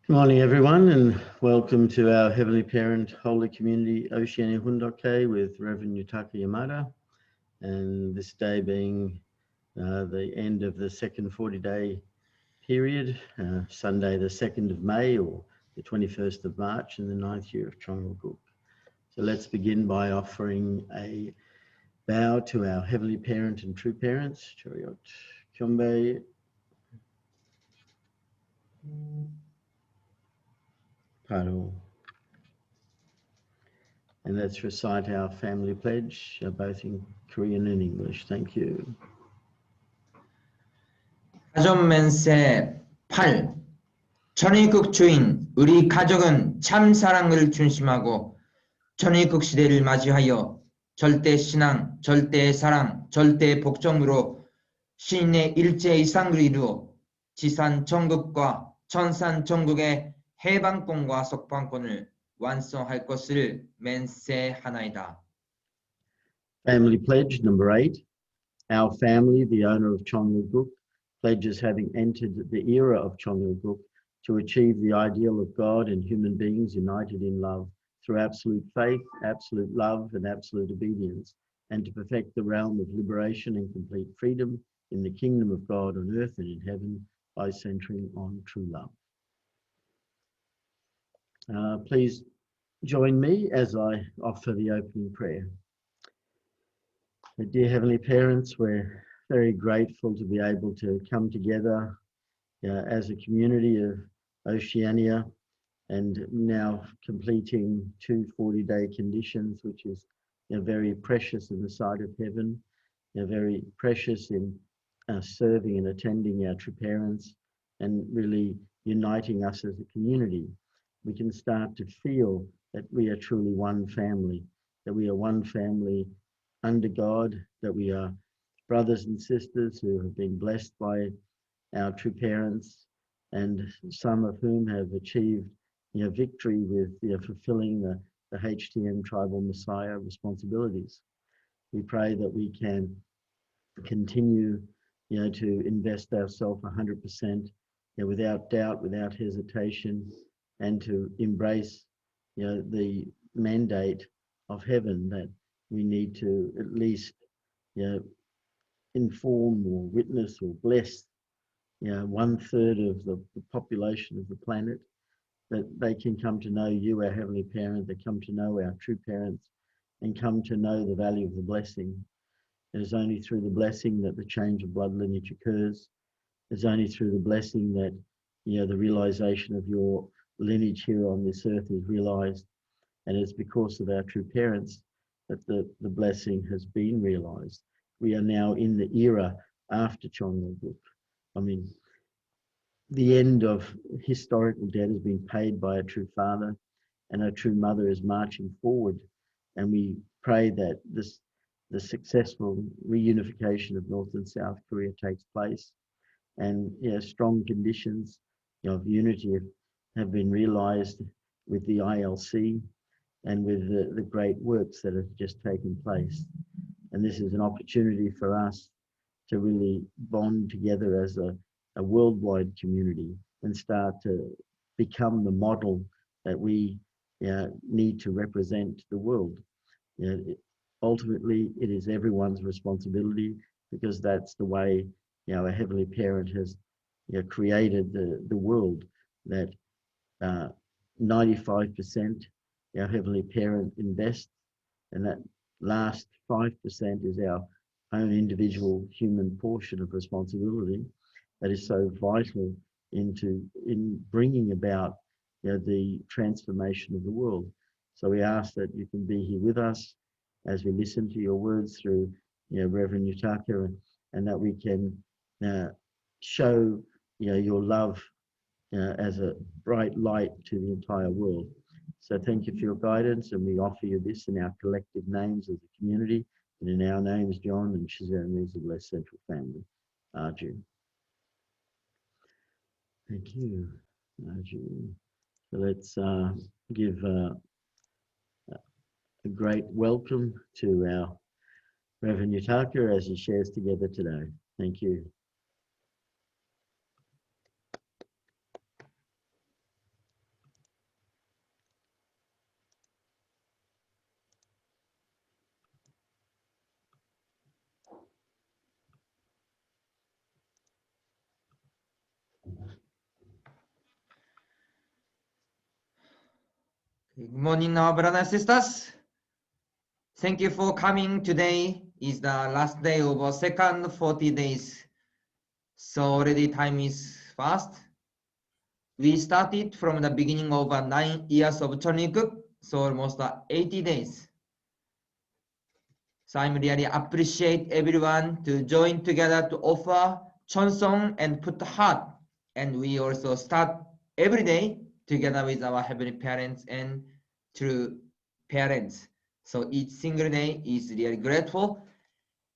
Good morning, everyone, and welcome to our Heavenly Parent Holy Community Oceania Hundoke with Reverend Yutaka Yamada, and this day being the end of the second 40-day period, Sunday the 2nd of May or the 21st of March in the 9th year of Pyeong Hwa Gyeong. So let's begin by offering a bow to our Heavenly Parent and True Parents, Choriot Kyombe. Paro. And let's recite our family pledge, both in Korean and English. Thank you. 가족멘세 8. 천의국 주인 우리 가족은 참 사랑을 중심하고 천의국 시대를 맞이하여 절대 신앙, 절대 사랑, 절대 복종으로 시인의 일제 이상을 이루어 지산 천국과 천산 천국의 해방권과 석방권을 완성할 것을 맹세하나이다. Family pledge number 8. Our family, the owner of Pyeong Hwa Gyeong, pledges having entered the era of Pyeong Hwa Gyeong to achieve the ideal of God and human beings united in love through absolute faith, absolute love, and absolute obedience, and to perfect the realm of liberation and complete freedom in the kingdom of God on earth and in heaven by centering on true love. Please join me as I offer the opening prayer. Dear Heavenly Parents, we're very grateful to be able to come together as a community of Oceania and now completing 2 40-day conditions, which is very precious in the sight of heaven, very precious in serving and attending our true parents and really uniting us as a community. We can start to feel that we are truly one family, that we are one family under God, that we are brothers and sisters who have been blessed by our true parents, and some of whom have achieved victory with fulfilling the HTM Tribal Messiah responsibilities. We pray that we can continue to invest ourselves 100% without doubt, without hesitation, and to embrace the mandate of heaven that we need to at least inform or witness or bless 1/3 of the population of the planet, that they can come to know you, our Heavenly Parent, they come to know our true parents and come to know the value of the blessing. It is only through the blessing that the change of blood lineage occurs. It's only through the blessing that the realization of your lineage here on this earth is realized. And it's because of our true parents that the blessing has been realized. We are now in the era after Pyeong Hwa Gyeong. I mean, the end of historical debt has been paid by a true father, and a true mother is marching forward. And we pray that the successful reunification of North and South Korea takes place, and strong conditions of unity have been realized with the ILC and with the great works that have just taken place. And this is an opportunity for us to really bond together as a worldwide community and start to become the model that we need to represent the world. Ultimately, it is everyone's responsibility, because that's the way a Heavenly Parent has created the world, that 95% our Heavenly Parent invests, and that last 5% is our own individual human portion of responsibility that is so vital in bringing about the transformation of the world. So we ask that you can be here with us as we listen to your words through Reverend Yutaka, and that we can show your love as a bright light to the entire world. So thank you for your guidance, and we offer you this in our collective names as a community, and in our names, John and Shazam, the Blessed Central Family. Arju. Thank you, Arju. So let's give a great welcome to our Reverend Yutaka as he shares together today. Thank you. Good morning, our brothers and sisters. Thank you for coming. Today is the last day of our second 40 days. So already time is fast. We started from the beginning of 9 years of Cheonilguk, so almost 80 days. So I'm really appreciate everyone to join together to offer Cheonsong and put the heart. And we also start every day together with our Heavenly Parents and true parents. So each single day is really grateful.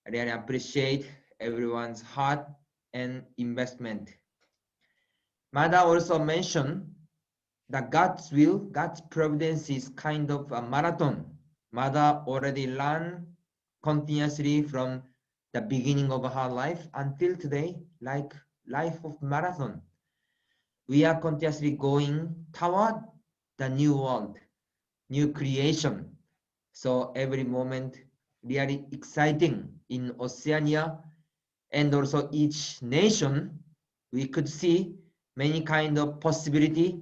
I really appreciate everyone's heart and investment. Mother also mentioned that God's will, God's providence is kind of a marathon. Mother already learned continuously from the beginning of her life until today, like life of marathon. We are continuously going toward the new world, new creation. So every moment really exciting in Oceania, and also each nation, we could see many kind of possibility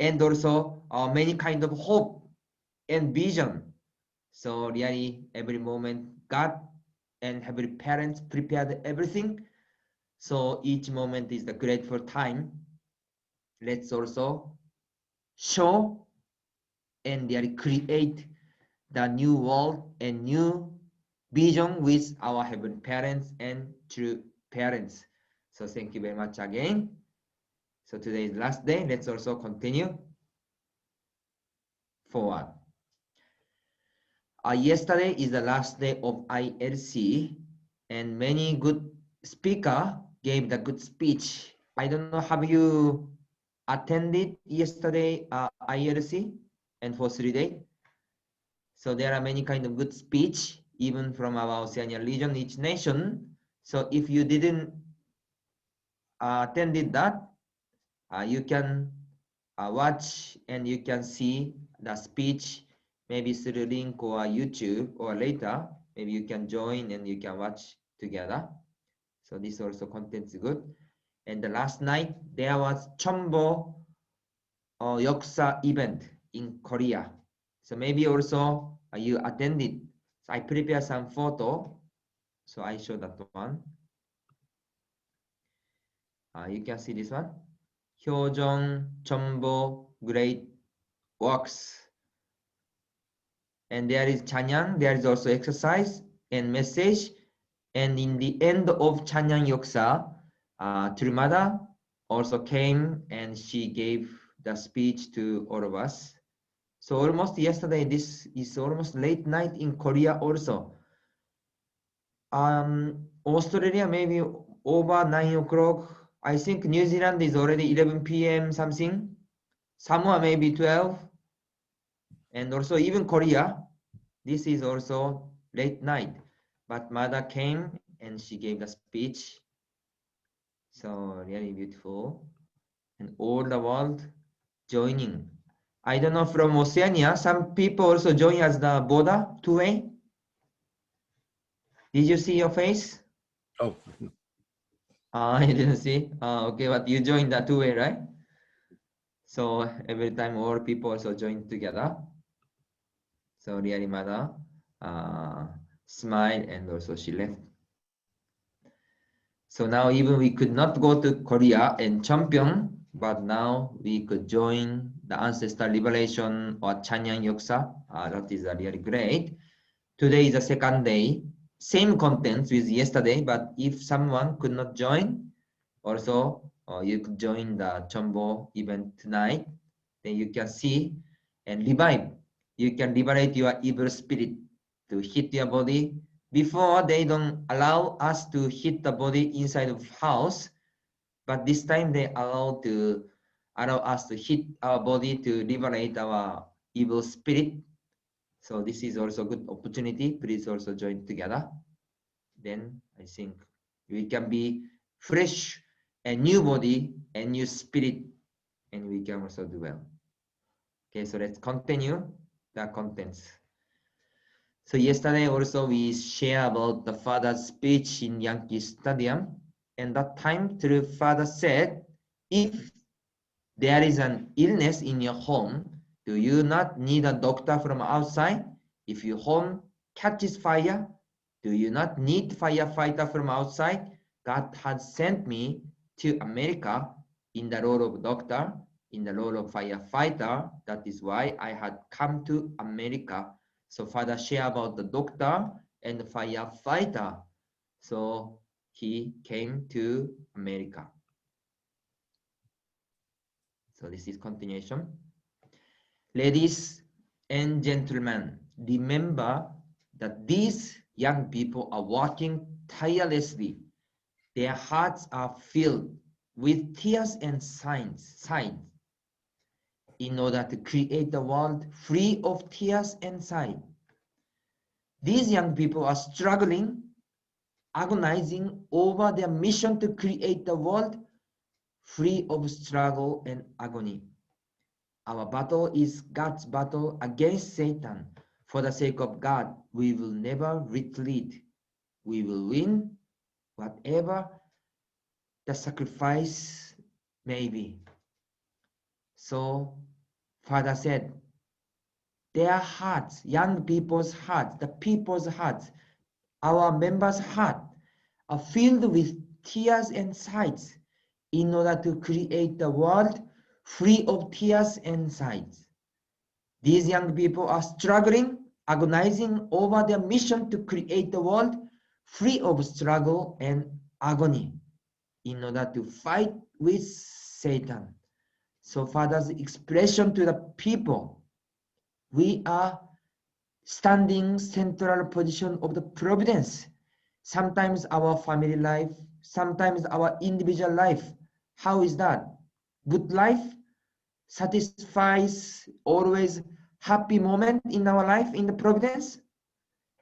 and also many kind of hope and vision. So really every moment God and Heavenly Parents prepared everything. So each moment is the grateful time. Let's also show and really create the new world and new vision with our Heavenly Parents and true parents. So thank you very much again. So today is the last day. Let's also continue forward. Yesterday is the last day of ILC, and many good speaker gave the good speech. I don't know, have you attended yesterday ILC and for 3 days? So there are many kind of good speech, even from our Oceania region, each nation. So if you didn't attended that, you can watch and you can see the speech maybe through link or YouTube, or later maybe you can join and you can watch together. So this also content is good. And the last night there was Chombo Yoksa event in Korea. So maybe also you attended. So I prepared some photo. So I show that one. You can see this one. Hyojong Chombo Great Works. And there is Chanyang, there is also exercise and message. And in the end of Chanyang Yoksa, Trumada also came and she gave the speech to all of us. So almost yesterday, this is almost late night in Korea also. Australia maybe over 9 o'clock. I think New Zealand is already 11 p.m. something. Samoa maybe 12. And also even Korea, this is also late night. But mother came and she gave the speech. So really beautiful. And all the world joining. I don't know, from Oceania, some people also join as the border two-way. Did you see your face? Oh, I didn't see. Okay, but you joined the two-way, right? So every time all people also join together. So really mother smiled and also she left. So now even we could not go to Korea and Cheonpyeong, but now we could join the Ancestor Liberation or Chanyang Yoksa. That is really great. Today is the second day. Same contents with yesterday, but if someone could not join, also you could join the Chombo event tonight. Then you can see and revive. You can liberate your evil spirit to hit your body. Before, they don't allow us to hit the body inside of house, but this time they allow us to hit our body to liberate our evil spirit. So this is also a good opportunity. Please also join together. Then I think we can be fresh and new body and new spirit, and we can also do well. Okay, so let's continue the contents. So yesterday also we share about the father's speech in Yankee Stadium, and that time the father said, if there is an illness in your home, Do you not need a doctor from outside? If your home catches fire, do you not need firefighter from outside? God has sent me to America in the role of doctor, in the role of firefighter. That is why I had come to America. So Father share about the doctor and the firefighter. So he came to America. So this is continuation. Ladies and gentlemen, remember that these young people are working tirelessly. Their hearts are filled with tears and signs in order to create a world free of tears and sighs. These young people are struggling, agonizing over their mission to create a world free of struggle and agony. Our battle is God's battle against Satan. For the sake of God, we will never retreat. We will win whatever the sacrifice may be. So, Father said, their hearts, young people's hearts, the people's hearts, our members' hearts are filled with tears and sighs in order to create a world free of tears and sighs. These young people are struggling, agonizing over their mission to create a world free of struggle and agony in order to fight with Satan. So Father's expression to the people, we are standing central position of the providence. Sometimes our family life, sometimes our individual life. How is that? Good life satisfies always happy moment in our life in the providence.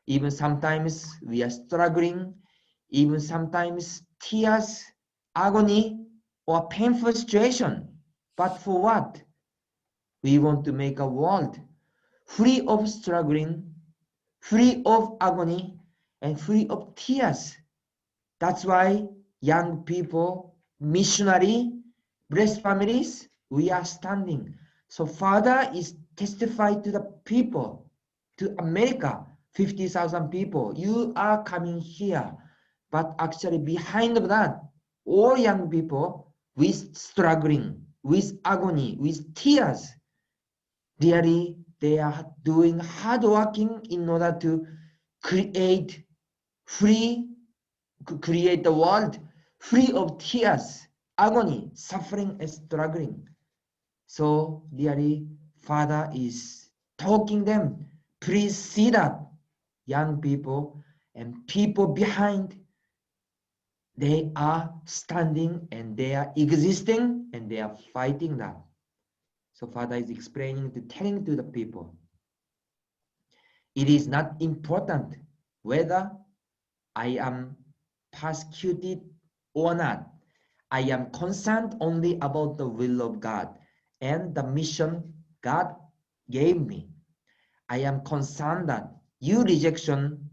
Even sometimes we are struggling, even sometimes tears, agony, or painful situation. But for what? We want to make a world free of struggling, free of agony, and free of tears. That's why young people, missionary, blessed families, we are standing. So Father is testifying to the people, to America, 50,000 people. You are coming here. But actually behind of that, all young people with struggling, with agony, with tears, really they are doing hard working in order to create the world free of tears, agony, suffering, and struggling. So, dearly, Father is talking them. Please see that young people and people behind, they are standing and they are existing and they are fighting that. So Father is explaining, telling to the people, it is not important whether I am persecuted or not. I am concerned only about the will of God and the mission God gave me. I am concerned that your rejection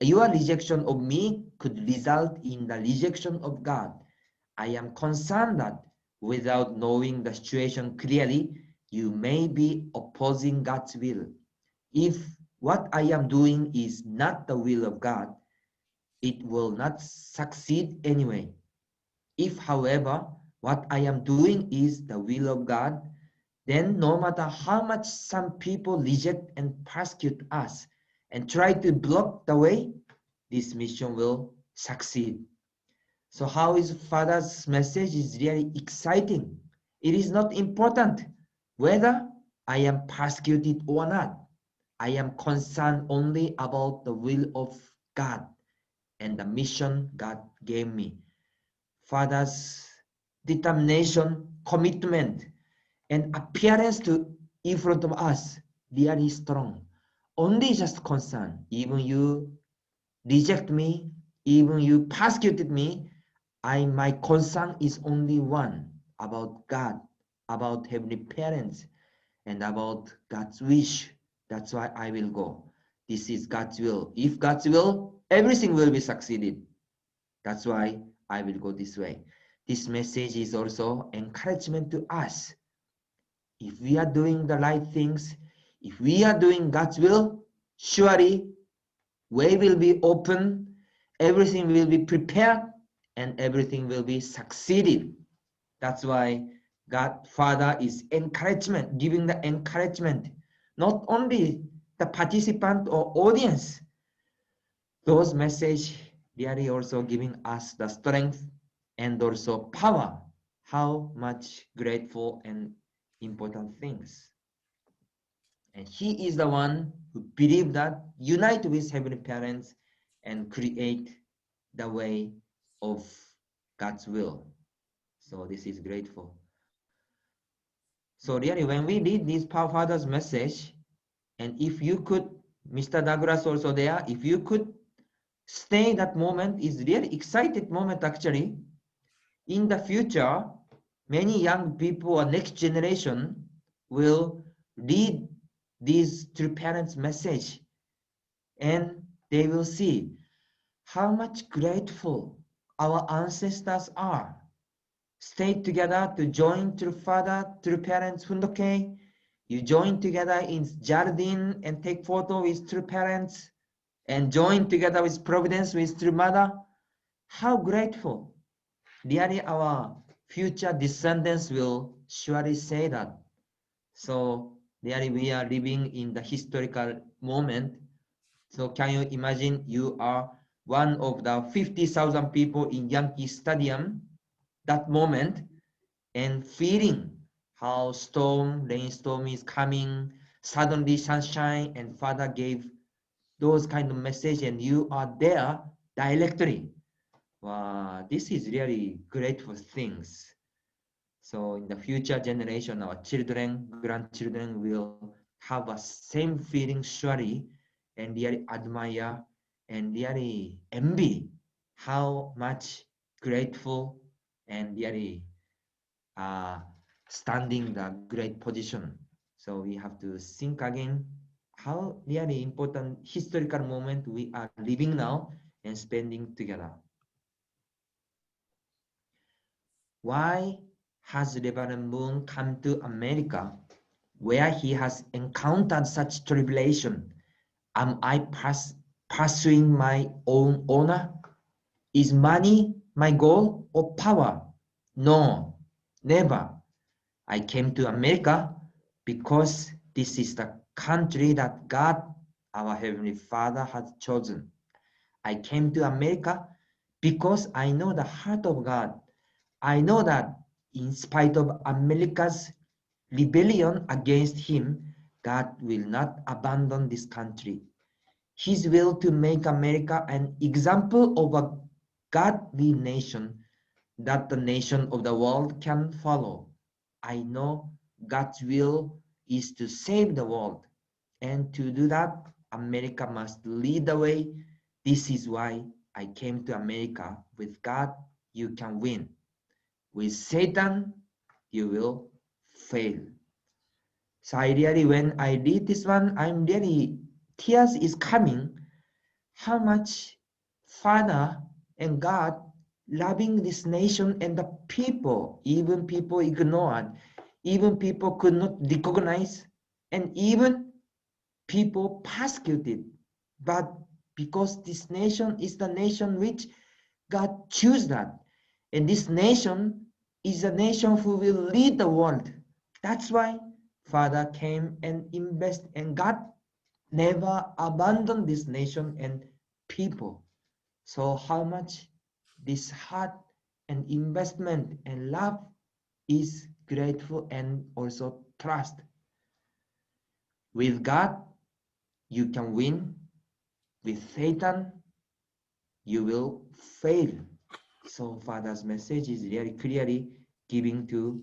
of me could result in the rejection of God. I am concerned that without knowing the situation clearly, you may be opposing God's will. If what I am doing is not the will of God, it will not succeed anyway. If, however, what I am doing is the will of God, then no matter how much some people reject and persecute us and try to block the way, this mission will succeed. So how is Father's message is really exciting. It is not important whether I am persecuted or not. I am concerned only about the will of God and the mission God gave me. Father's determination, commitment, and appearance in front of us really strong. Only just concern. Even you reject me, even you persecuted me, my concern is only one, about God, about Heavenly Parents, and about God's wish. That's why I will go. This is God's will. If God's will, everything will be succeeded. That's why I will go this way. This message is also encouragement to us. if we are doing the right things, if we are doing God's will, surely way will be open, everything will be prepared, and everything will be succeeded. That's why God Father is encouragement, giving the encouragement, not only the participant or audience. Those message really also giving us the strength and also power. How much grateful and important things. And He is the one who believe that unite with Heavenly Parents and create the way of God's will. So this is grateful. So really, when we read this Father's message, and if you could, Mr. Douglas also there, if you could stay that moment, is really excited moment actually. In the future, many young people or next generation will read this true parents' message, and they will see how much grateful our ancestors are. Stay together to join through father, through parents, hundoke. You join together in jardin and take photo with true parents and join together with providence with true mother. How grateful. Really our future descendants will surely say that. So really we are living in the historical moment. So can you imagine you are one of the 50,000 people in Yankee Stadium that moment and feeling how rainstorm is coming, suddenly sunshine, and Father gave those kind of message and you are there directly. Wow, this is really grateful things. So in the future generation, our children, grandchildren will have a same feeling surely and really admire and really envy how much grateful and really standing the great position. So we have to think again how really important historical moment we are living now and spending together. Why has Reverend Moon come to America where he has encountered such tribulation? Am I pursuing my own honor? Is money my goal or power? No, never. I came to America because this is the country that God, our Heavenly Father, has chosen. I came to America because I know the heart of God. I know that in spite of America's rebellion against Him, God will not abandon this country. His will to make America an example of a godly nation that the nation of the world can follow. I know God's will is to save the world, and to do that, America must lead the way. This is why I came to America. With God, you can win. With Satan, you will fail. So I really, when I read this one, I'm really, tears is coming. How much Father and God loving this nation and the people, even people ignored, even people could not recognize, and even people persecuted. But because this nation is the nation which God chose that, and this nation is a nation who will lead the world. That's why Father came and invest, and God never abandoned this nation and people. So how much this heart and investment and love is grateful and also trust. With God, you can win. With Satan, you will fail. So Father's message is very clearly giving to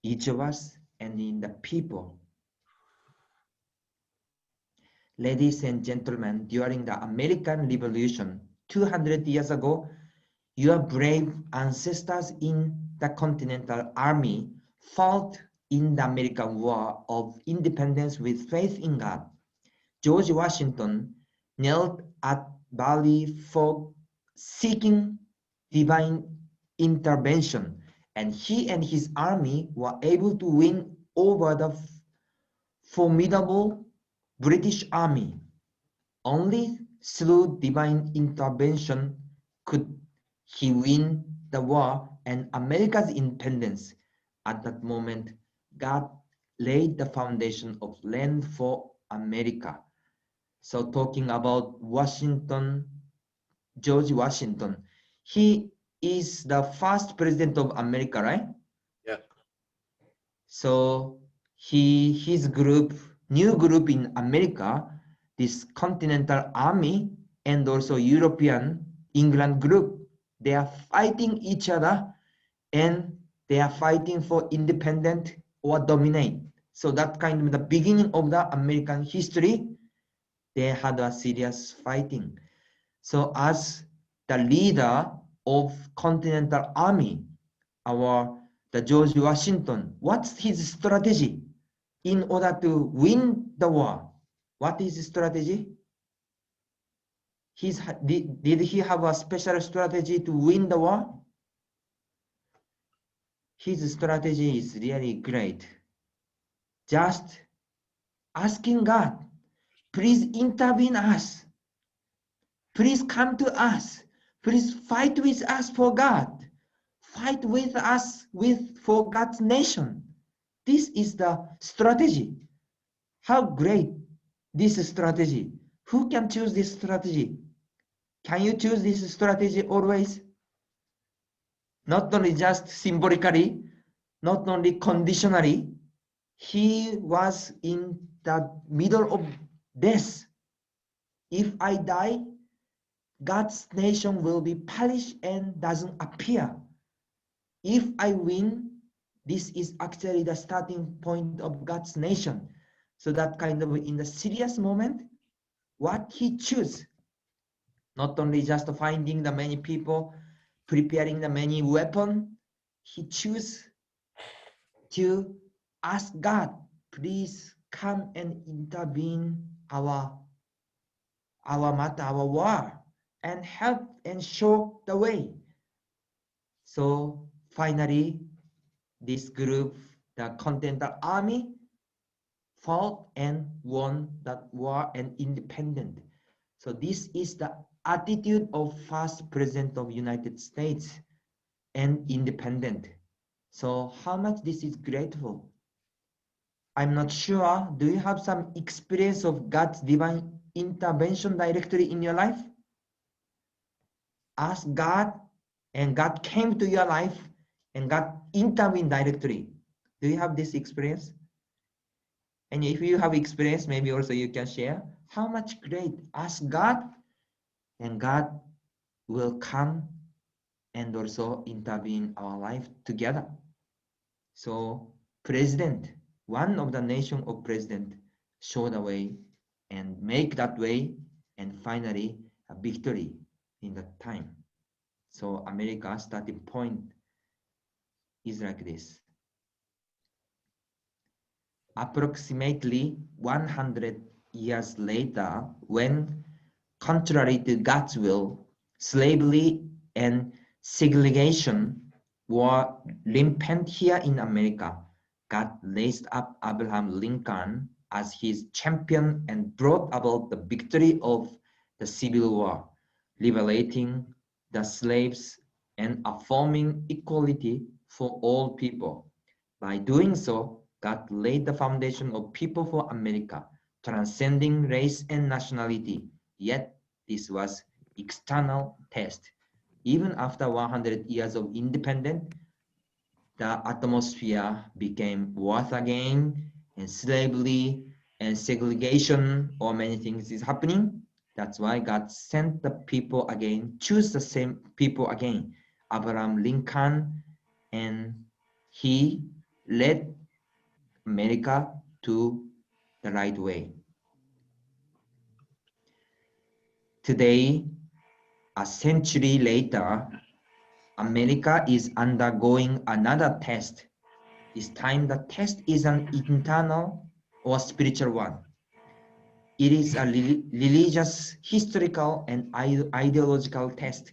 each of us and in the people. Ladies and gentlemen, during the American Revolution 200 years ago, your brave ancestors in the Continental Army fought in the American War of Independence with faith in God. George Washington knelt at Valley Forge seeking divine intervention, and he and his army were able to win over the formidable British army. Only through divine intervention could he win the war and America's independence. At that moment, God laid the foundation of land for America. So talking about Washington, George Washington, he is the first president of America, right? Yeah. So his group, new group in America, this Continental Army and also European England group, they are fighting each other and they are fighting for independent or dominate. So that kind of the beginning of the American history, they had a serious fighting. So as the leader of Continental Army, the George Washington, what's his strategy in order to win the war? What is his strategy? Did he have a special strategy to win the war? His strategy is really great. Just asking God, please intervene us. Please come to us. Please fight with us for God. Fight with us for God's nation. This is the strategy. How great this strategy. Who can choose this strategy? Can you choose this strategy always? Not only just symbolically, not only conditionally. He was in the middle of death. If I die, God's nation will be perished and doesn't appear. If I win, this is actually the starting point of God's nation. So that kind of in the serious moment, what he choose, not only just finding the many people, preparing the many weapon, he choose to ask God, please come and intervene our matter, our war, and help and show the way. So finally, this group, the Continental Army, fought and won that war and independent. So this is the attitude of first president of United States and independent. So how much this is grateful? I'm not sure. Do you have some experience of God's divine intervention directly in your life? Ask God and God came to your life and God intervened directly. Do you have this experience? And if you have experience, maybe also you can share. How much great. Ask God and God will come and also intervene our life together. So president, one of the nation of president, show the way and make that way and finally a victory in that time. So America starting point is like this. Approximately 100 years later, when contrary to God's will, slavery and segregation were rampant here in America, God raised up Abraham Lincoln as his champion and brought about the victory of the Civil War, liberating the slaves and affirming equality for all people. By doing so, God laid the foundation of people for America, transcending race and nationality. Yet, this was external test. Even after 100 years of independence, the atmosphere became worse again, and slavery and segregation or many things is happening. That's why God sent the people again, choose the same people again, Abraham Lincoln, and he led America to the right way. Today, a century later, America is undergoing another test. This time the test is an internal or spiritual one. It is a religious, historical, and ideological test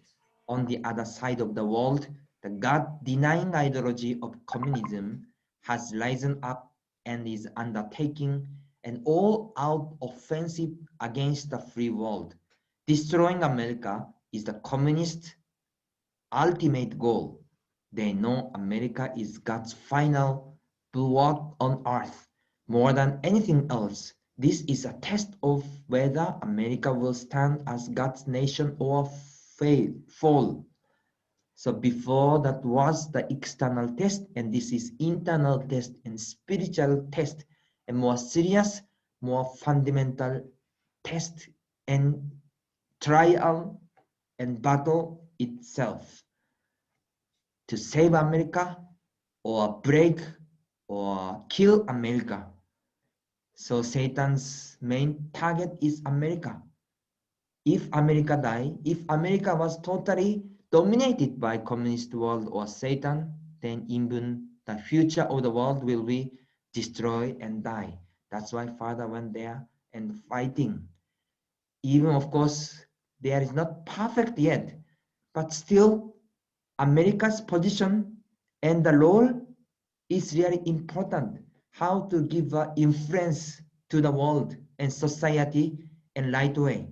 on the other side of the world the God-denying ideology of communism has risen up and is undertaking an all-out offensive against the free world. Destroying America is the communist ultimate goal. They know America is God's final bulwark on earth. More than anything else, this is a test of whether America will stand as God's nation or fall. So before that was the external test, and this is internal test and spiritual test, a more serious, more fundamental test and trial and battle itself. To save America or break or kill America. So Satan's main target is America. If America die, if America was totally dominated by communist world or Satan, then even the future of the world will be destroyed and die. That's why Father went there and fighting. Even of course, there is not perfect yet, but still America's position and the role is really important. How to give influence to the world and society in right way.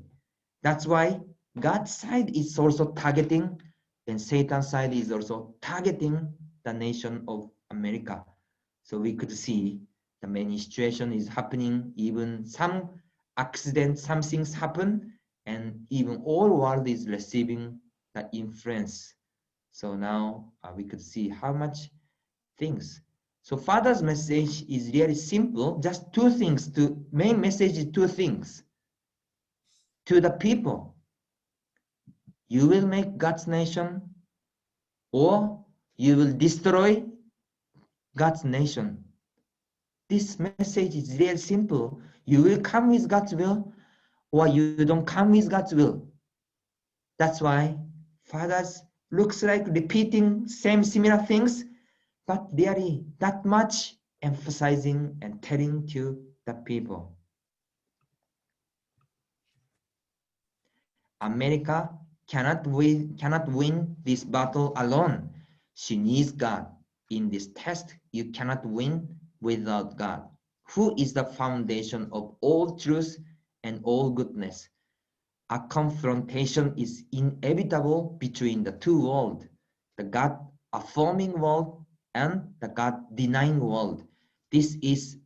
That's why God's side is also targeting, and Satan's side is also targeting the nation of America. So we could see the many situation is happening, even some accident, some things happen, and even all world is receiving the influence. So now we could see how much things. So Father's message is really simple, just two things. Main message is two things. To the people, you will make God's nation or you will destroy God's nation. This message is really simple. You will come with God's will or you don't come with God's will. That's why fathers looks like repeating same similar things, but really that much emphasizing and telling to the people. America cannot win this battle alone. She needs God. In this test, you cannot win without God, who is the foundation of all truth and all goodness. A confrontation is inevitable between the two worlds, the God-affirming world and the God-denying world. This is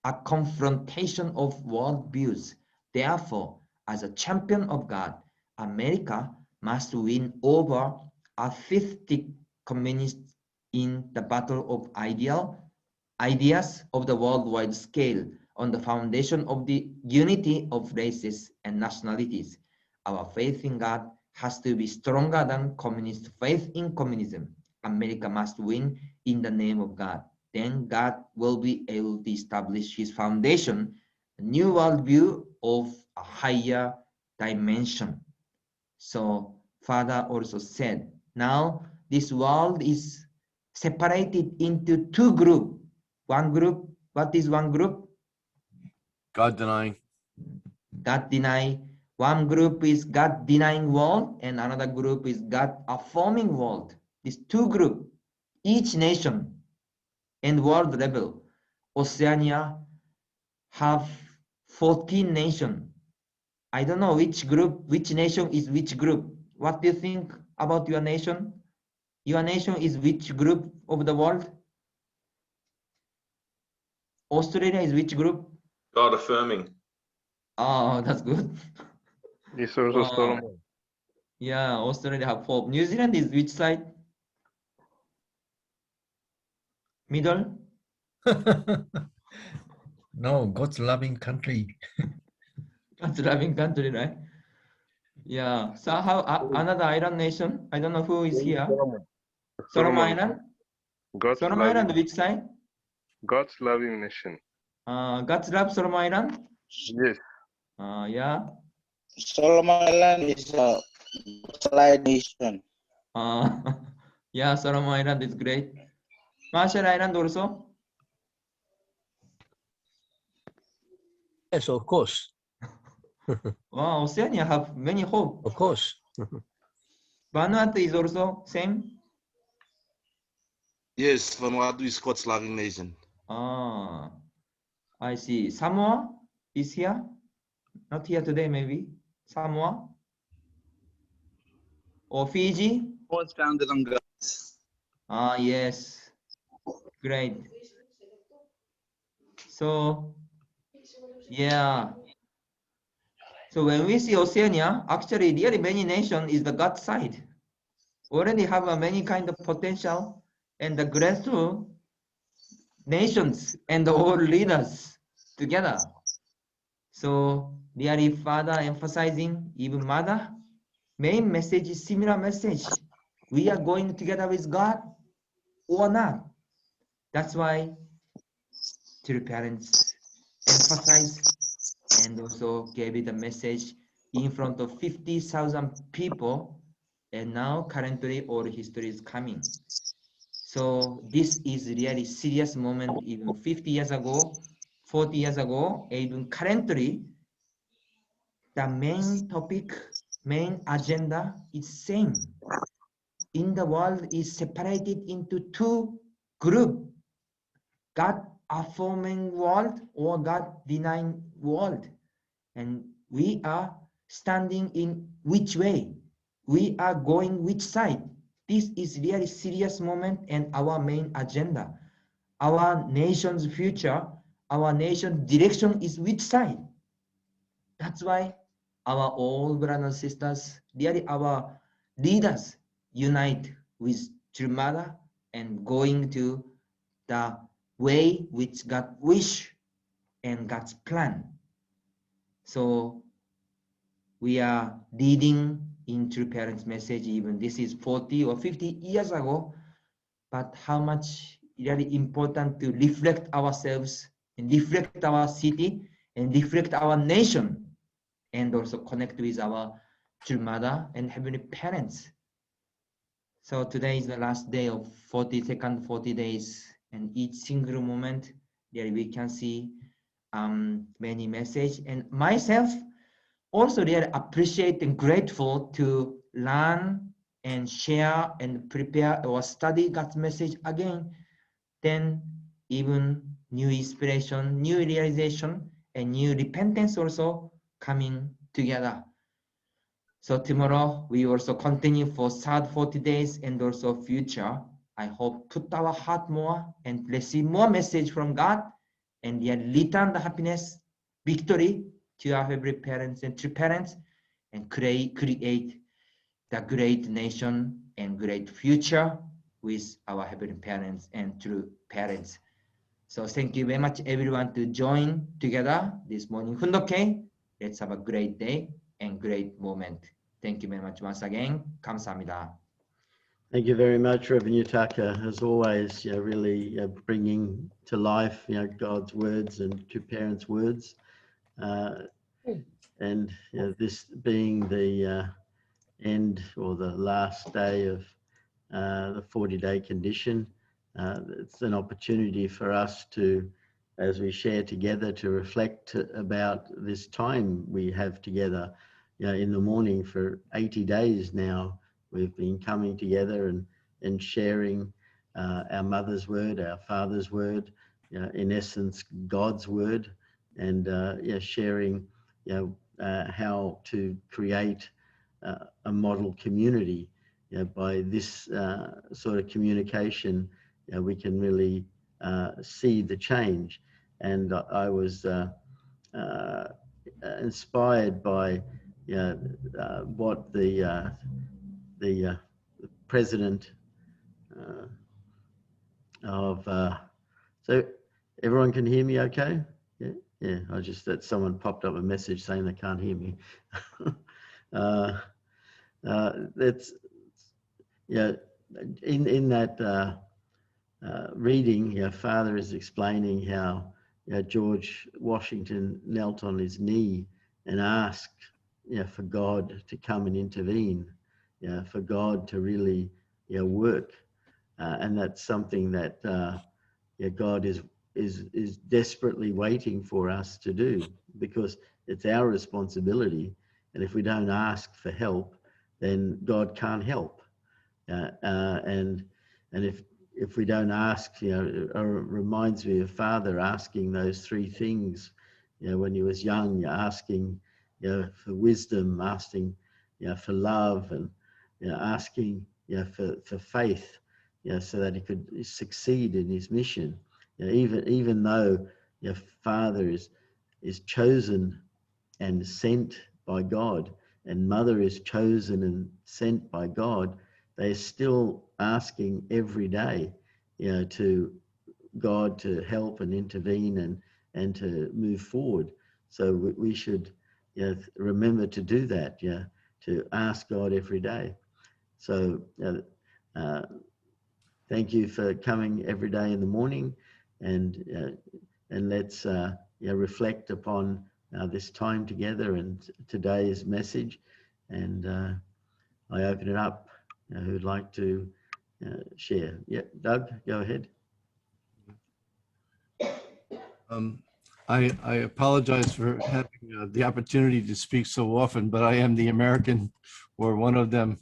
a confrontation of world views. Therefore, as a champion of God, America must win over atheistic communists in the battle of ideas of the worldwide scale on the foundation of the unity of races and nationalities. Our faith in God has to be stronger than communist faith in communism. America must win in the name of God. Then God will be able to establish his foundation, a new worldview of a higher dimension. So Father also said, now this world is separated into two groups. One group, what is one group? God denying. God denying. One group is God denying world and another group is God affirming world. These two groups, each nation and world level. Oceania have 14 nations. I don't know which group, which nation is which group. What do you think about your nation? Your nation is which group of the world? Australia is which group? God affirming. Oh, that's good. It's also Solomon. Yeah, Australia have 4. New Zealand is which side? Middle? No, God's loving country. God's loving country, right? Yeah. So how another island nation? I don't know who is here. Solomon Island? God's Solomon loving, Island, which side? God's loving nation. God's love Solomon Island? Yes. Yeah. Solomon Island is a satellite nation. Yeah, Solomon Island is great. Marshall Island also? Yes, of course. Wow, Oceania have many hope. Of course. Vanuatu is also same? Yes, Vanuatu is God's loving nation. Ah, I see. Samoa is here? Not here today, maybe. Samoa? Or Fiji? Was founded on God. Ah, yes. Great. So, yeah. So when we see Oceania, actually, really many nations is the God side. Already have a many kind of potential and the grateful nations and all leaders together. So really father emphasizing, even mother, main message is similar message. We are going together with God or not. That's why two parents emphasize and also gave it a message in front of 50,000 people. And now currently all history is coming. So this is really serious moment even 50 years ago, 40 years ago, even currently, the main topic, main agenda is same. In the world is separated into two groups, God affirming world or God denying world. And we are standing in which way? We are going which side? This is really serious moment and our main agenda. Our nation's future, our nation's direction is which side? That's why our all brothers and sisters, really our leaders unite with True Mother and going to the way which God wish and God's plan. So we are leading in True Parents message, even this is 40 or 50 years ago, but how much really important to reflect ourselves and reflect our city and reflect our nation and also connect with our True Mother and Heavenly Parents. So today is the last day of 40 days, and each single moment there we can see many messages. And myself also really appreciate and grateful to learn and share and prepare or study God's message again. Then even new inspiration, new realization, and new repentance also coming together. So tomorrow we also continue for third 40 days and also future. I hope put our heart more and receive more message from God and yet return the happiness, victory to our Heavenly Parents and True Parents and create the great nation and great future with our Heavenly Parents and True Parents. So thank you very much everyone to join together this morning. 훈독해. Let's have a great day and great moment. Thank you very much once again. 감사합니다. Thank you very much, Reverend Yutaka. As always, really bringing to life, God's words and True Parents' words. And this being the end or the last day of the 40-day condition, it's an opportunity for us to, as we share together, to reflect about this time we have together. In the morning for 80 days now, we've been coming together and sharing our mother's word, our father's word, in essence, God's word, and sharing how to create a model community. By this sort of communication, we can really see the change. And I was inspired by what the president of so everyone can hear me okay? Yeah, I just that someone popped up a message saying they can't hear me. That's in that reading, Father is explaining how George Washington knelt on his knee and asked for God to come and intervene, for God to really work, and that's something that God is desperately waiting for us to do, because it's our responsibility, and if we don't ask for help, then God can't help. And if if we don't ask, you know, it reminds me of Father asking those three things. You know, when he was young, you're asking, you know, for wisdom, asking, you know, for love, and, you know, asking, you know, for faith, you know, so that he could succeed in his mission. You know, even though your Father is chosen and sent by God, and Mother is chosen and sent by God, they're still asking every day, you know, to God to help and intervene and to move forward. So we should, you know, remember to do that, yeah, to ask God every day. So thank you for coming every day in the morning, and let's reflect upon this time together and today's message. And I open it up. Who'd like to share? Yeah, Doug, go ahead. I apologize for having the opportunity to speak so often, but I am the American, or one of them.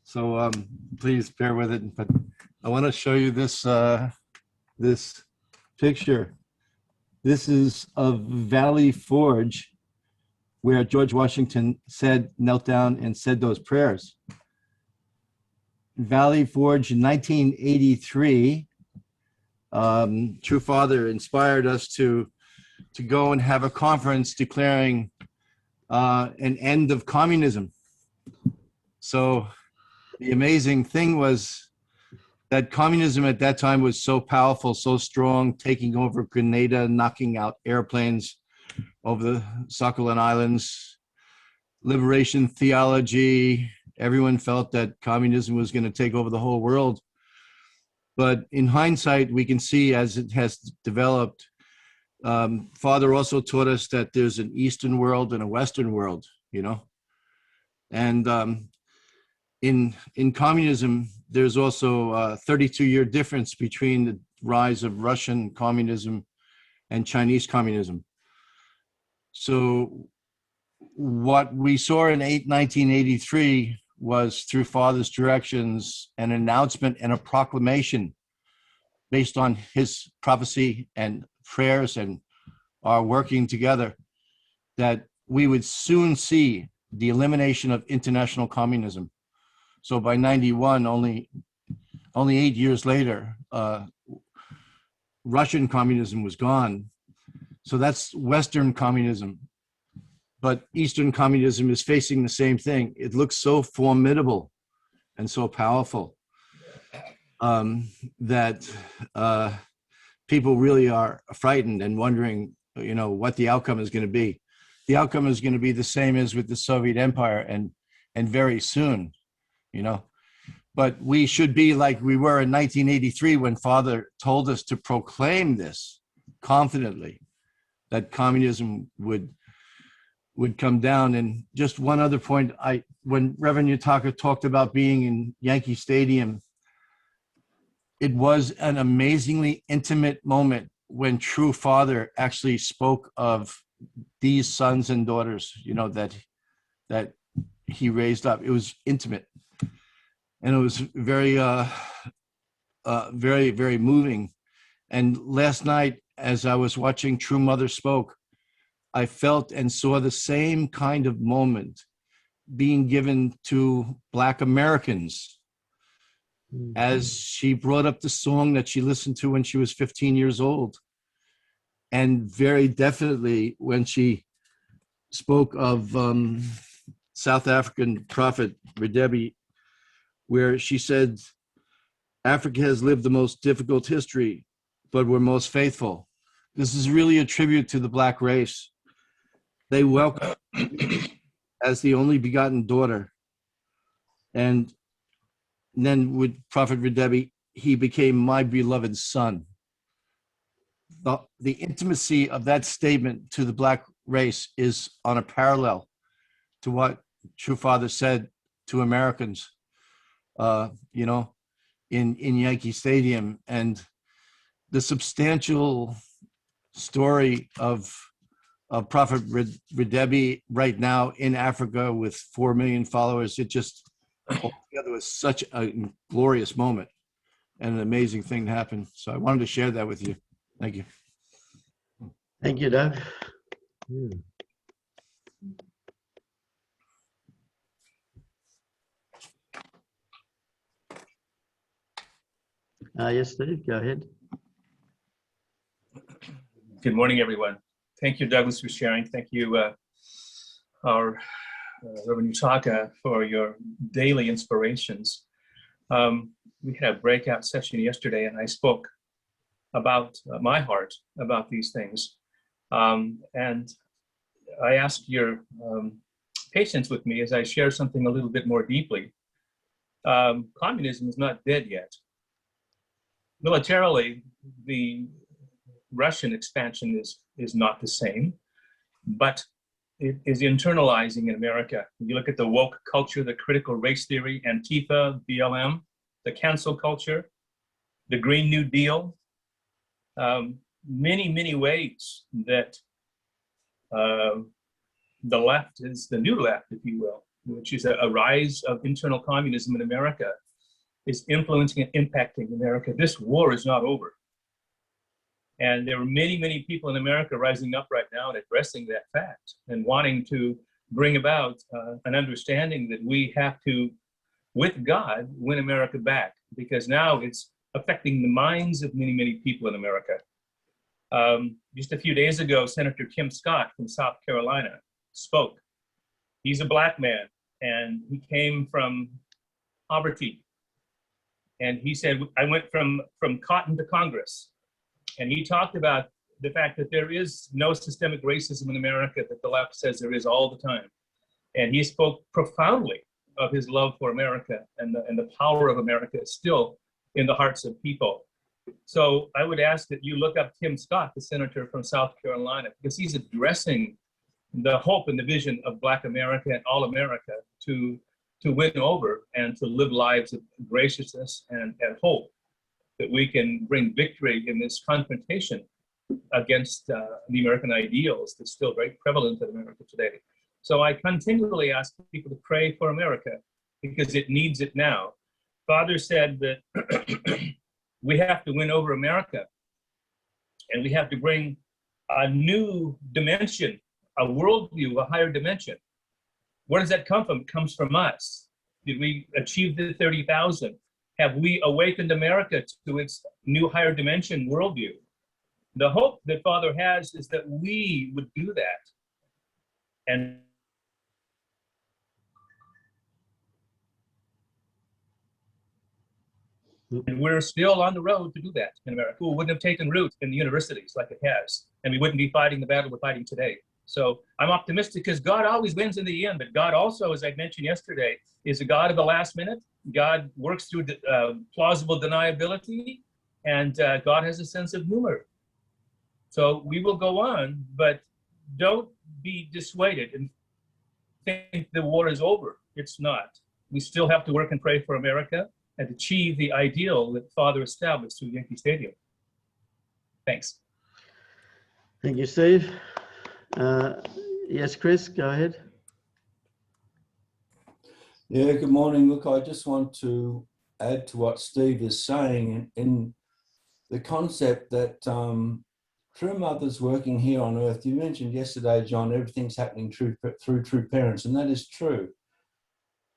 So please bear with it. But I want to show you this this picture. This is of Valley Forge, where George Washington knelt down and said those prayers. Valley Forge in 1983. True Father inspired us to go and have a conference declaring an end of communism. So the amazing thing was that communism at that time was so powerful, so strong, taking over Grenada, knocking out airplanes over the Sakhalin Islands, liberation theology. Everyone felt that communism was going to take over the whole world. But in hindsight, we can see as it has developed, Father also taught us that there's an Eastern world and a Western world, you know. And in communism, there's also a 32-year difference between the rise of Russian communism and Chinese communism. So what we saw in 1983 was, through Father's directions, an announcement and a proclamation based on his prophecy and prayers and our working together, that we would soon see the elimination of international communism. So by 91, only 8 years later, Russian communism was gone. So that's Western communism. But Eastern communism is facing the same thing. It looks so formidable and so powerful that people really are frightened and wondering, you know, what the outcome is going to be. The outcome is going to be the same as with the Soviet Empire, and very soon, you know. But we should be like we were in 1983 when Father told us to proclaim this confidently, that communism would come down. And just one other point, when Reverend Yutaka talked about being in Yankee Stadium, it was an amazingly intimate moment when True Father actually spoke of these sons and daughters, you know, that he raised up. It was intimate, and it was very, very, very moving. And last night, as I was watching True Mother Spoke, I felt and saw the same kind of moment being given to Black Americans, as she brought up the song that she listened to when she was 15 years old. And very definitely when she spoke of South African prophet Redebi, where she said, Africa has lived the most difficult history, but we're most faithful. This is really a tribute to the Black race. They welcome as the only begotten daughter. And then with Prophet Redebi, he became my beloved son. The intimacy of that statement to the Black race is on a parallel to what True Father said to Americans, you know, in Yankee Stadium. And the substantial story of Prophet Redebi right now in Africa with 4 million followers, it just altogether was such a glorious moment. and an amazing thing happened. So I wanted to share that with you. Thank you. Thank you, Doug. Yeah. Yes, Steve, go ahead. Good morning, everyone. Thank you, Douglas, for sharing. Thank you, our Reverend Utaka, for your daily inspirations. We had a breakout session yesterday, and I spoke about my heart about these things. And I ask your patience with me as I share something a little bit more deeply. Communism is not dead yet. Militarily, the Russian expansion is not the same, but it is internalizing in America. You look at the woke culture, the critical race theory, Antifa, BLM, the cancel culture, the Green New Deal, many, many ways that the left is the new left, if you will, which is a rise of internal communism in America, is influencing and impacting America. This war is not over. And there are many, many people in America rising up right now and addressing that fact and wanting to bring about an understanding that we have to, with God, win America back, because now it's affecting the minds of many, many people in America. Just a few days ago, Senator Tim Scott from South Carolina spoke. He's a Black man, and he came from poverty. And he said, I went from cotton to Congress. And he talked about the fact that there is no systemic racism in America that the left says there is all the time. And he spoke profoundly of his love for America, and the power of America is still in the hearts of people. So I would ask that you look up Tim Scott, the senator from South Carolina, because he's addressing the hope and the vision of Black America and all America to win over and to live lives of graciousness and hope, that we can bring victory in this confrontation against the American ideals that's still very prevalent in America today. So I continually ask people to pray for America because it needs it now. Father said that we have to win over America, and we have to bring a new dimension, a worldview, a higher dimension. Where does that come from? It comes from us. Did we achieve the 30,000? Have we awakened America to its new higher dimension worldview? The hope that Father has is that we would do that. And we're still on the road to do that in America. We wouldn't have taken root in the universities like it has, and we wouldn't be fighting the battle we're fighting today. So I'm optimistic because God always wins in the end, but God also, as I mentioned yesterday, is a God of the last minute. God works through plausible deniability, and God has a sense of humor. So we will go on, but don't be dissuaded and think the war is over. It's not. We still have to work and pray for America and achieve the ideal that Father established through Yankee Stadium. Thanks. Thank you, Steve. Yes, Chris, go ahead. Yeah, good morning. Look, I just want to add to what Steve is saying in the concept that true mothers working here on earth. You mentioned yesterday, John, everything's happening through true parents, and that is true.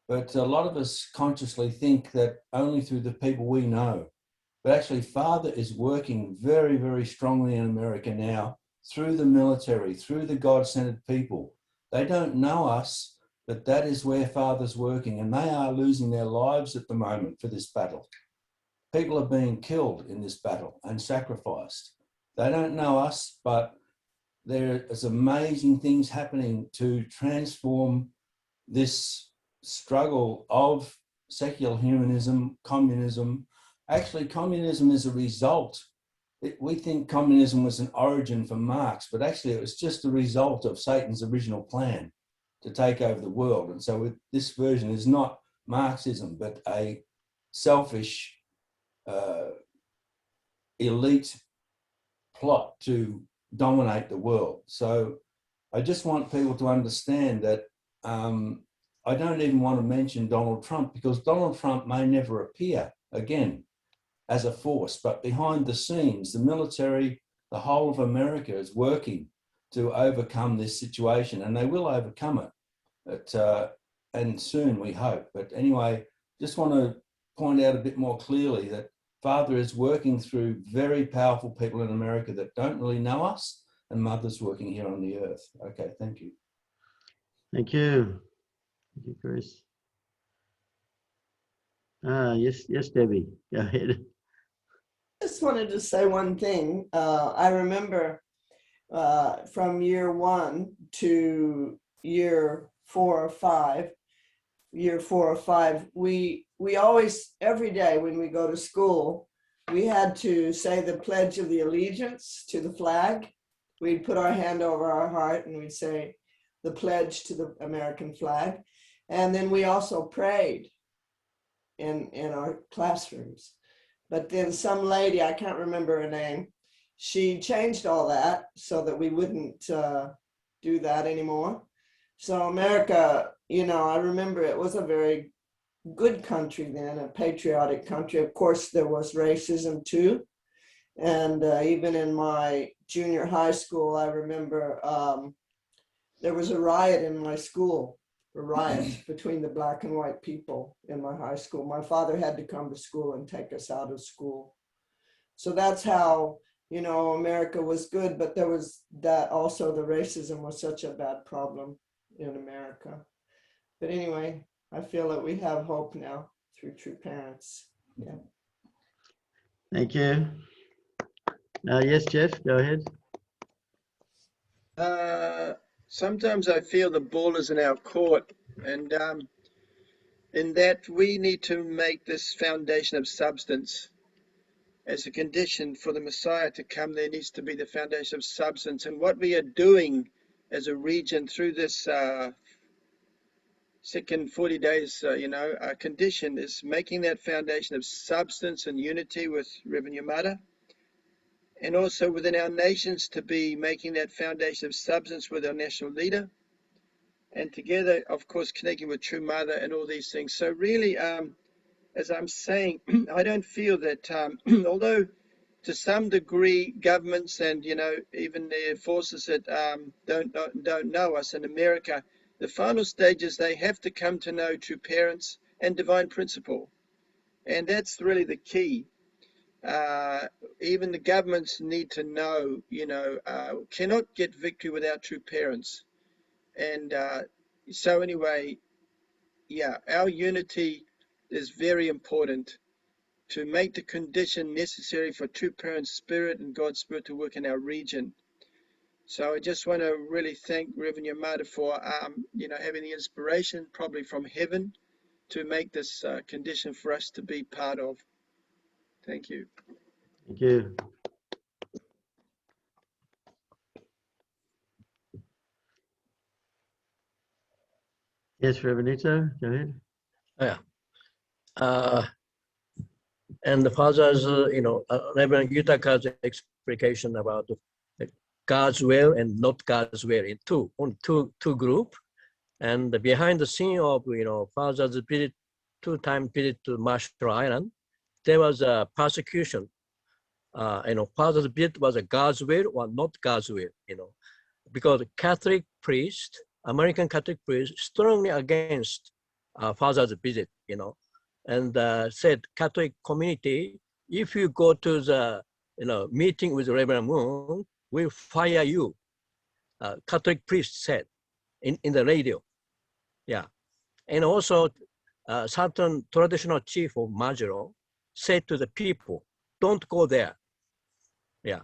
But a lot of us consciously think that only through the people we know. But actually, Father is working very, very strongly in America now through the military, through the God-centered people. They don't know us, but that is where Father's working, and they are losing their lives at the moment for this battle. People are being killed in this battle and sacrificed. They don't know us, but there is amazing things happening to transform this struggle of secular humanism, communism. Actually, communism is a result. We think communism was an origin for Marx, but actually it was just a result of Satan's original plan to take over the world. And so this version is not Marxism, but a selfish elite plot to dominate the world. So I just want people to understand that I don't even want to mention Donald Trump, because Donald Trump may never appear again. as a force, but behind the scenes, the military, the whole of America is working to overcome this situation, and they will overcome it. And soon, we hope. But anyway, just want to point out a bit more clearly that Father is working through very powerful people in America that don't really know us, and Mother's working here on the earth. Okay, thank you. Thank you. Thank you, Chris. Yes, Debbie, go ahead. Just wanted to say one thing. I remember from year 1 to year 4 or 5, we always, every day when we go to school, we had to say the Pledge of the Allegiance to the flag. We'd put our hand over our heart and we'd say the pledge to the American flag. And then we also prayed in our classrooms. But then some lady, I can't remember her name, she changed all that so that we wouldn't do that anymore. So America, you know, I remember it was a very good country then, a patriotic country. Of course, there was racism too. And even in my junior high school, I remember there was a riot in my school, a riot between the black and white people in my high school. My father had to come to school and take us out of school. So that's how, you know, America was good, but there was that also, the racism was such a bad problem in America. But anyway, I feel that we have hope now through True Parents. Yeah. Thank you. Yes, Jeff, go ahead. Sometimes I feel the ball is in our court, and in that we need to make this foundation of substance. As a condition for the Messiah to come, there needs to be the foundation of substance. And what we are doing as a region through this second 40 days, condition is making that foundation of substance and unity with Reverend Yamada. And also within our nations to be making that foundation of substance with our national leader. And together, of course, connecting with True Mother and all these things. So really, as I'm saying, I don't feel that, although to some degree governments and, you know, even the forces that don't know us in America, the final stages, they have to come to know True Parents and divine principle. And that's really the key. Even the governments need to know, you know, cannot get victory without True Parents. And so anyway, yeah, our unity is very important to make the condition necessary for True Parents' spirit and God's spirit to work in our region. So I just want to really thank Reverend Yamada for, you know, having the inspiration, probably from heaven, to make this condition for us to be part of. Thank you. Thank you. Yes, Reverend Ito, go ahead. Yeah. And the father's, Reverend Yutaka's explication about God's will and not God's will in two group. And behind the scene of, father's visit, two-time visit to Marshall Island, there was a persecution. Father's visit was a God's will or not God's will, because Catholic priest, American Catholic priest, strongly against father's visit, and said Catholic community, if you go to the meeting with Reverend Moon, we'll fire you. Catholic priest said in the radio. Yeah. And also certain traditional chief of Majuro said to the people, don't go there. Yeah.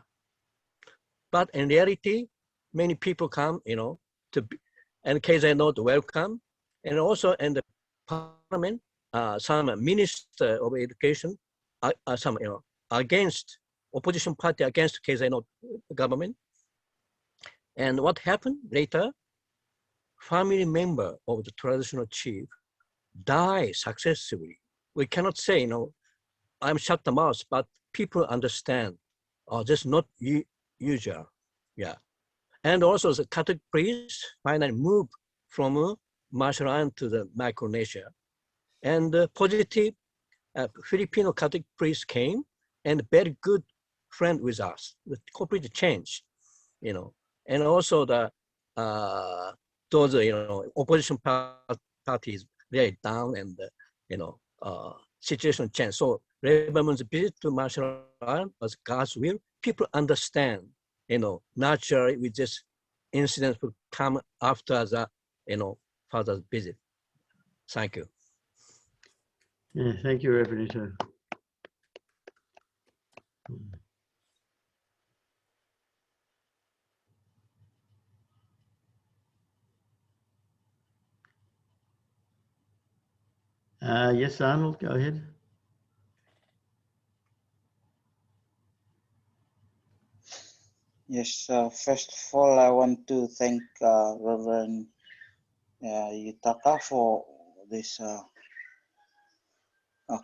But in reality, many people come, to be, and KZ not welcome. And also in the parliament, some minister of education, some against opposition party against KZ government. And what happened later? Family member of the traditional chief died successfully. We cannot say, I'm shut the mouth, but people understand. Oh, that's not usual. Yeah. And also the Catholic priest finally moved from Marshall Island to the Micronesia. And positive Filipino Catholic priest came and very good friend with us. The complete change, you know. And also the those opposition parties very down, and situation change. So Reverend's visit to martial art was God's will. People understand, naturally with this incident will come after the father's visit. Thank you. Yeah, thank you, Reverend Ito. Yes, Arnold, go ahead. Yes, first of all, I want to thank Reverend Yutaka for this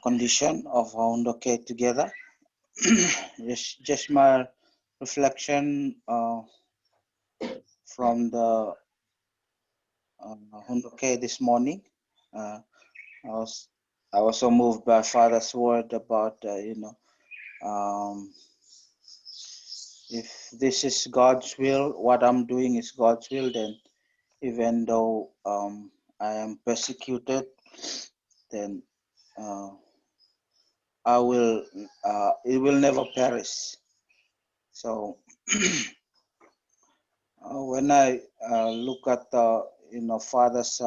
condition of Houndoke together. just my reflection from the Houndoke this morning. I was so moved by Father's word about if this is God's will, what I'm doing is God's will, then even though I am persecuted, then it will never perish. So when I look at Father's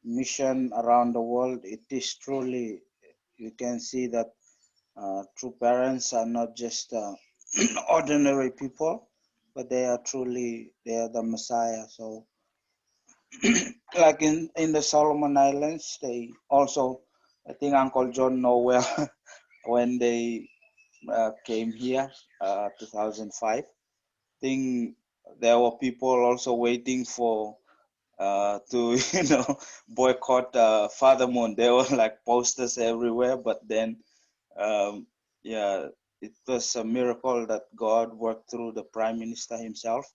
mission around the world, it is truly, you can see that true parents are not just ordinary people, but they are the Messiah. So like in the Solomon Islands, they also, I think Uncle John know well, when they came here, 2005, I think there were people also waiting for to boycott Father Moon. There were like posters everywhere, but then it was a miracle that God worked through the Prime Minister himself.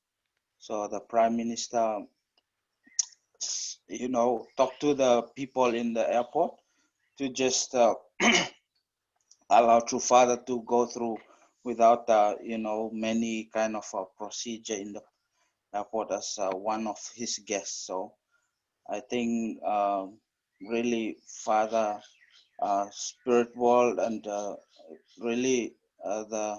So the Prime Minister talk to the people in the airport to just allow True Father to go through without many kind of procedure in the airport as one of his guests. So I think really Father spirit world and really the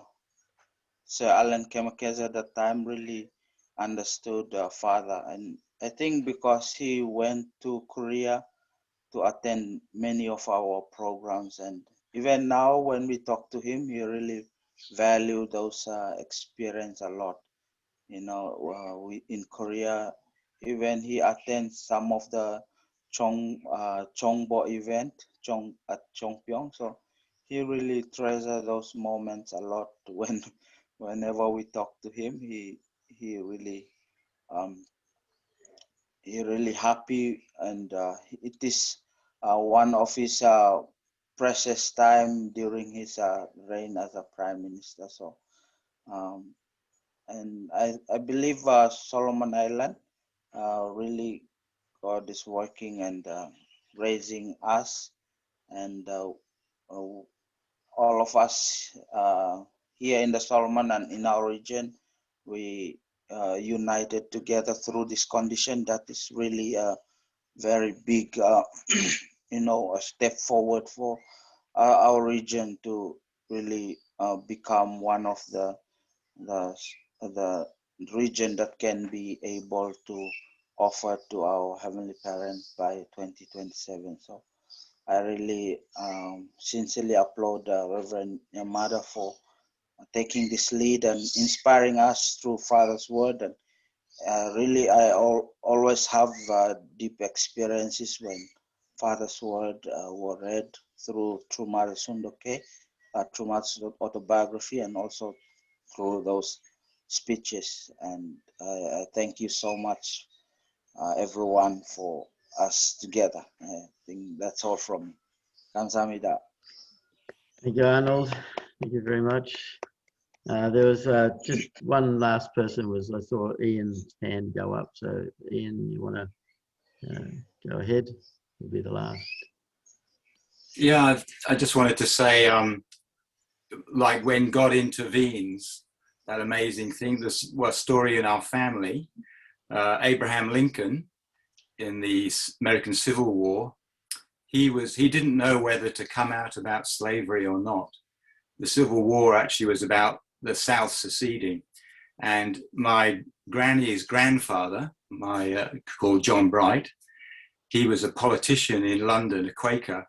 Sir Alan Kemakeza at that time really understood Father, and I think because he went to Korea to attend many of our programs, and even now when we talk to him, he really value those experience a lot. We in Korea, even he attends some of the Chongbo event at Chongpyeong, so he really treasure those moments a lot. Whenever we talk to him, he really happy, and it is one of his precious time during his reign as a prime minister. So and I believe Solomon Island really God is working and raising us, and all of us here in the Solomon and in our region, we united together through this condition that is really a very big a step forward for our region to really become one of the region that can be able to offer to our Heavenly Parent by 2027. So I really sincerely applaud Reverend Yamada for taking this lead and inspiring us through Father's word. And really, I always have deep experiences when Father's word were read through Mother Sundoke, through Mother's autobiography, and also through those speeches. And I thank you so much, everyone, for us together. I think that's all from me. Kamsahamnida. Thank you, Arnold. Thank you very much. There was just one last person. I saw Ian's hand go up. So Ian, you want to go ahead? You'll be the last. Yeah, I just wanted to say like when God intervenes, that amazing thing, this was story in our family, Abraham Lincoln in the American Civil War, he didn't know whether to come out about slavery or not. The Civil War actually was about the South seceding. And my granny's grandfather, called John Bright, he was a politician in London, a Quaker,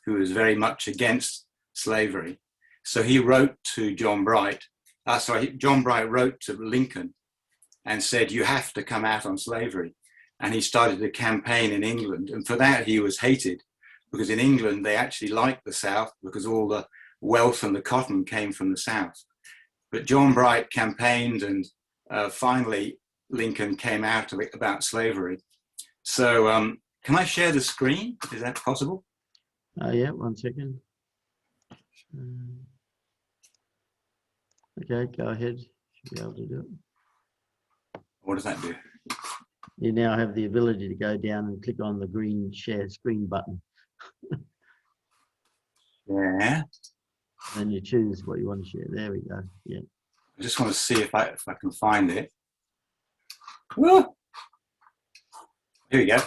who was very much against slavery. So he wrote to John Bright wrote to Lincoln and said, you have to come out on slavery. And he started a campaign in England. And for that, he was hated, because in England, they actually liked the South because all the wealth and the cotton came from the South. But John Bright campaigned, and finally, Lincoln came out of it about slavery. So can I share the screen? Is that possible? Yeah, 1 second. Okay, go ahead. Should be able to do it. What does that do? You now have the ability to go down and click on the green share screen button. Yeah. Then you choose what you want to share. There we go. Yeah. I just want to see if I can find it. Woo! Here we go.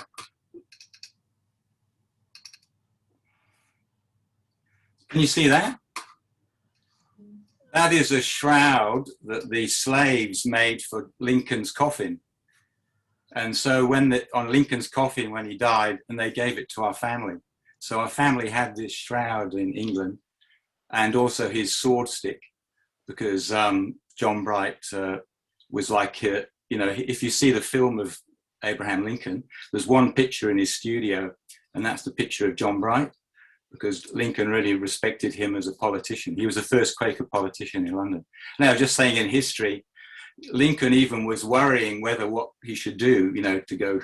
Can you see that? That is a shroud that the slaves made for Lincoln's coffin. And so on Lincoln's coffin, when he died, and they gave it to our family. So our family had this shroud in England, and also his sword stick, because John Bright was like, if you see the film of Abraham Lincoln, there's one picture in his studio, and that's the picture of John Bright, because Lincoln really respected him as a politician. He was the first Quaker politician in London. Now, just saying in history, Lincoln even was worrying what he should do, to go.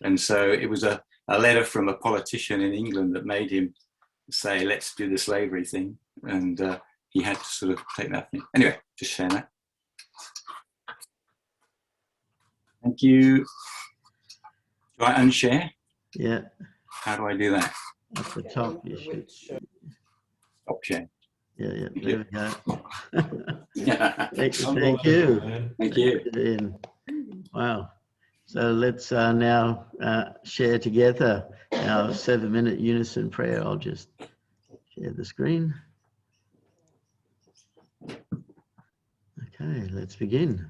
And so it was a letter from a politician in England that made him say, let's do the slavery thing. And he had to sort of take that thing. Anyway, just sharing that. Thank you. Do I unshare? Yeah. How do I do that? At the top, you should. Stop share. Yeah, there we go. Yeah. Thank you. Thank you. Wow. So let's now share together our 7-minute unison prayer. I'll just share the screen. Okay, let's begin.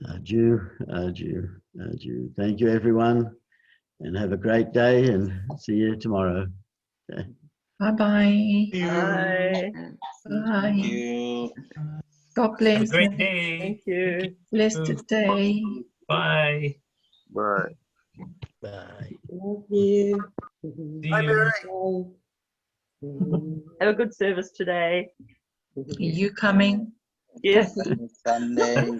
Adieu, adieu, adieu. Thank you, everyone, and have a great day, and see you tomorrow. Okay. Bye-bye. Bye. Bye. You. God Have a bless. great day. Thank you. Blessed day. Bye. Bye. Bye. Love you. See you. Have a good service today. Are you coming? Yes. Sunday.